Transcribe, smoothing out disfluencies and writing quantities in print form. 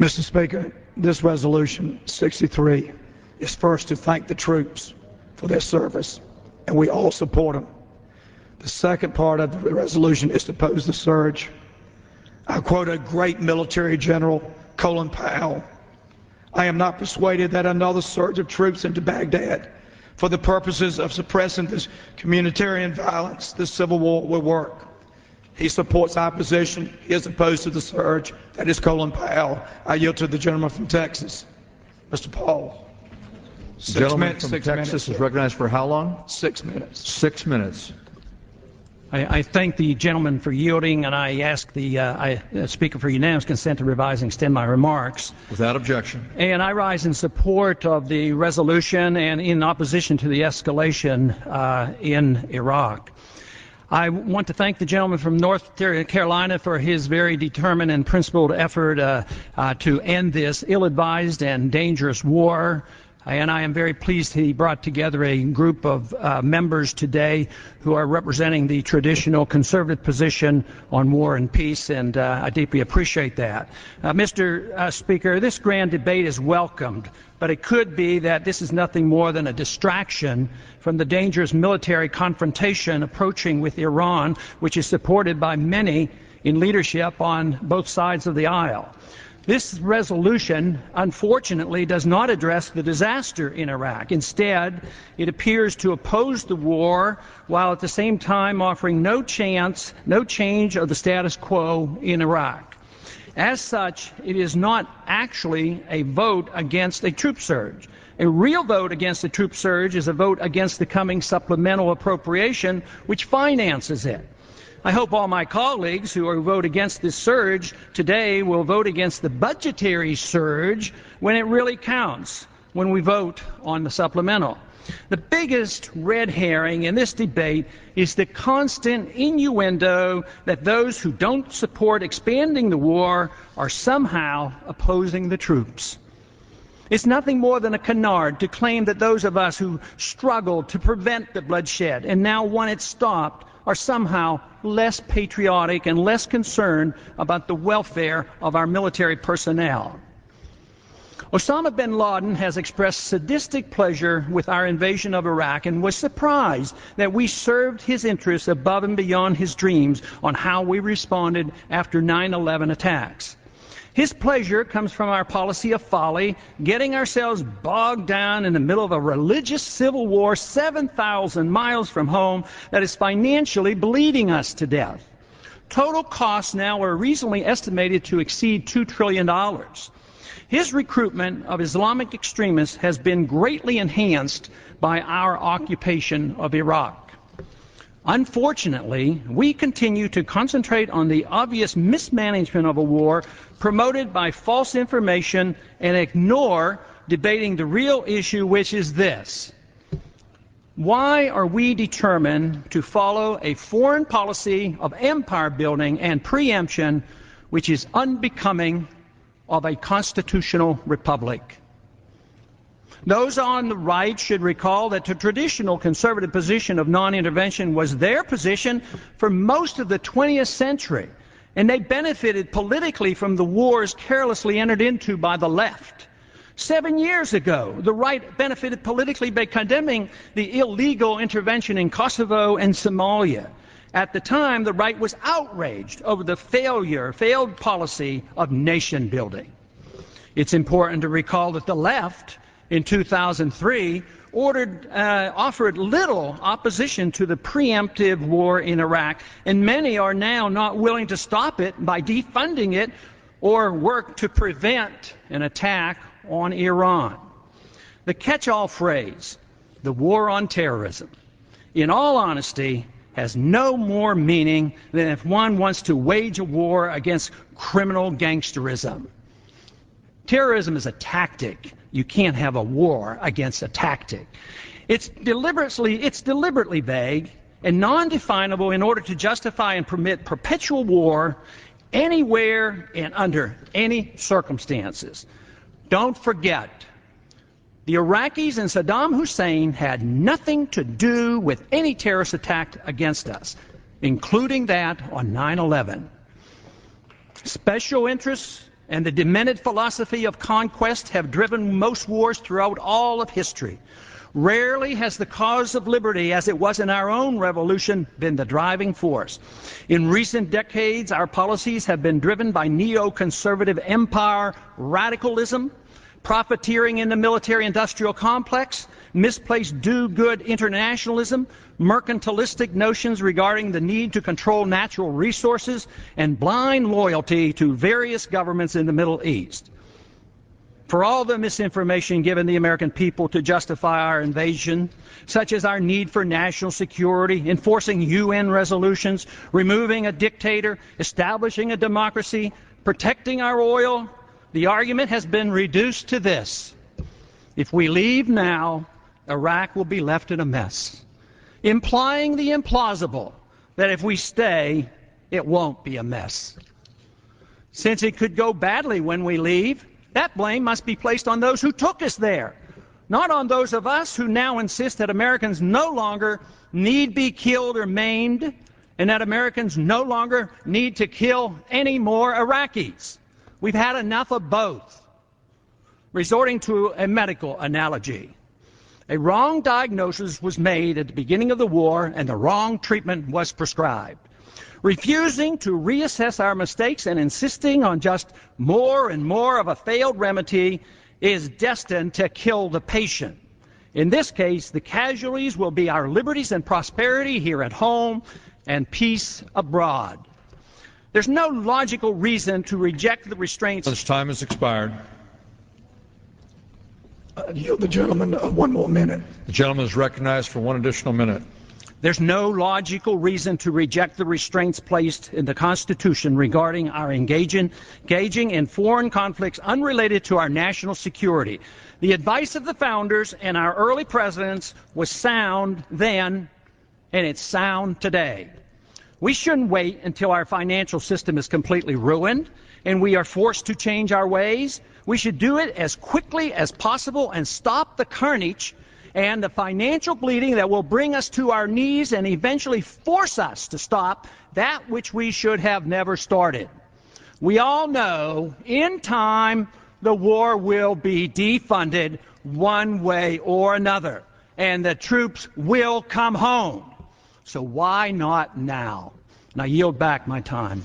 Mr. Speaker, this resolution 63 is first to thank the troops for their service, and we all support them. The second part of the resolution is to oppose the surge. I quote a great military general, Colin Powell: "I am not persuaded that another surge of troops into Baghdad for the purposes of suppressing this communitarian violence, this civil war, will work." He supports our position. He is opposed to the surge. That is Colin Powell. I yield to the gentleman from Texas, Mr. Paul. The gentleman from Texas is recognized for how long? 6 minutes. 6 minutes. I thank the gentleman for yielding, and I ask the Speaker for unanimous consent to revise and extend my remarks. Without objection. And I rise in support of the resolution and in opposition to the escalation in Iraq. I want to thank the gentleman from North Carolina for his very determined and principled effort to end this ill-advised and dangerous war. And I am very pleased he brought together a group of members today who are representing the traditional conservative position on war and peace, and I deeply appreciate that. Mr. Speaker, this grand debate is welcomed, but it could be that this is nothing more than a distraction from the dangerous military confrontation approaching with Iran, which is supported by many in leadership on both sides of the aisle. This resolution, unfortunately, does not address the disaster in Iraq. Instead, it appears to oppose the war while at the same time offering no change of the status quo in Iraq. As such, it is not actually a vote against a troop surge. A real vote against the troop surge is a vote against the coming supplemental appropriation, which finances it. I hope all my colleagues who vote against this surge today will vote against the budgetary surge when it really counts, when we vote on the supplemental. The biggest red herring in this debate is the constant innuendo that those who don't support expanding the war are somehow opposing the troops. It's nothing more than a canard to claim that those of us who struggled to prevent the bloodshed and now want it stopped are somehow less patriotic and less concerned about the welfare of our military personnel. Osama bin Laden has expressed sadistic pleasure with our invasion of Iraq and was surprised that we served his interests above and beyond his dreams on how we responded after 9/11 attacks. His pleasure comes from our policy of folly, getting ourselves bogged down in the middle of a religious civil war 7,000 miles from home that is financially bleeding us to death. Total costs now are reasonably estimated to exceed $2 trillion. His recruitment of Islamic extremists has been greatly enhanced by our occupation of Iraq. Unfortunately, we continue to concentrate on the obvious mismanagement of a war promoted by false information and ignore debating the real issue, which is this: why are we determined to follow a foreign policy of empire building and preemption which is unbecoming of a constitutional republic? Those on the right should recall that the traditional conservative position of non-intervention was their position for most of the 20th century, and they benefited politically from the wars carelessly entered into by the left. 7 years ago, the right benefited politically by condemning the illegal intervention in Kosovo and Somalia. At the time, the right was outraged over the failed policy of nation building. It's important to recall that the left in 2003 offered little opposition to the preemptive war in Iraq, and many are now not willing to stop it by defunding it or work to prevent an attack on Iran. The catch-all phrase, the war on terrorism, in all honesty, has no more meaning than if one wants to wage a war against criminal gangsterism. Terrorism is a tactic. You can't have a war against a tactic. It's deliberately vague and non-definable in order to justify and permit perpetual war anywhere and under any circumstances. Don't forget, the Iraqis and Saddam Hussein had nothing to do with any terrorist attack against us, including that on 9/11. Special interests and the demented philosophy of conquest have driven most wars throughout all of history. Rarely has the cause of liberty, as it was in our own revolution, been the driving force. In recent decades, our policies have been driven by neoconservative empire radicalism, profiteering in the military-industrial complex, misplaced do-good internationalism, mercantilistic notions regarding the need to control natural resources, and blind loyalty to various governments in the Middle East. For all the misinformation given the American people to justify our invasion, such as our need for national security, enforcing UN resolutions, removing a dictator, establishing a democracy, protecting our oil, the argument has been reduced to this: if we leave now, Iraq will be left in a mess, implying the implausible that if we stay, it won't be a mess. Since it could go badly when we leave, that blame must be placed on those who took us there, not on those of us who now insist that Americans no longer need be killed or maimed, and that Americans no longer need to kill any more Iraqis. We've had enough of both. Resorting to a medical analogy, a wrong diagnosis was made at the beginning of the war, and the wrong treatment was prescribed. Refusing to reassess our mistakes and insisting on just more and more of a failed remedy is destined to kill the patient. In this case, the casualties will be our liberties and prosperity here at home and peace abroad. There's no logical reason to reject the restraints. This time has expired. Yield the gentleman one more minute. The gentleman is recognized for one additional minute. There's no logical reason to reject the restraints placed in the Constitution regarding our engaging in foreign conflicts unrelated to our national security. The advice of the founders and our early presidents was sound then, and it's sound today. We shouldn't wait until our financial system is completely ruined and we are forced to change our ways. We should do it as quickly as possible and stop the carnage and the financial bleeding that will bring us to our knees and eventually force us to stop that which we should have never started. We all know in time the war will be defunded one way or another, and the troops will come home. So why not now? And I yield back my time.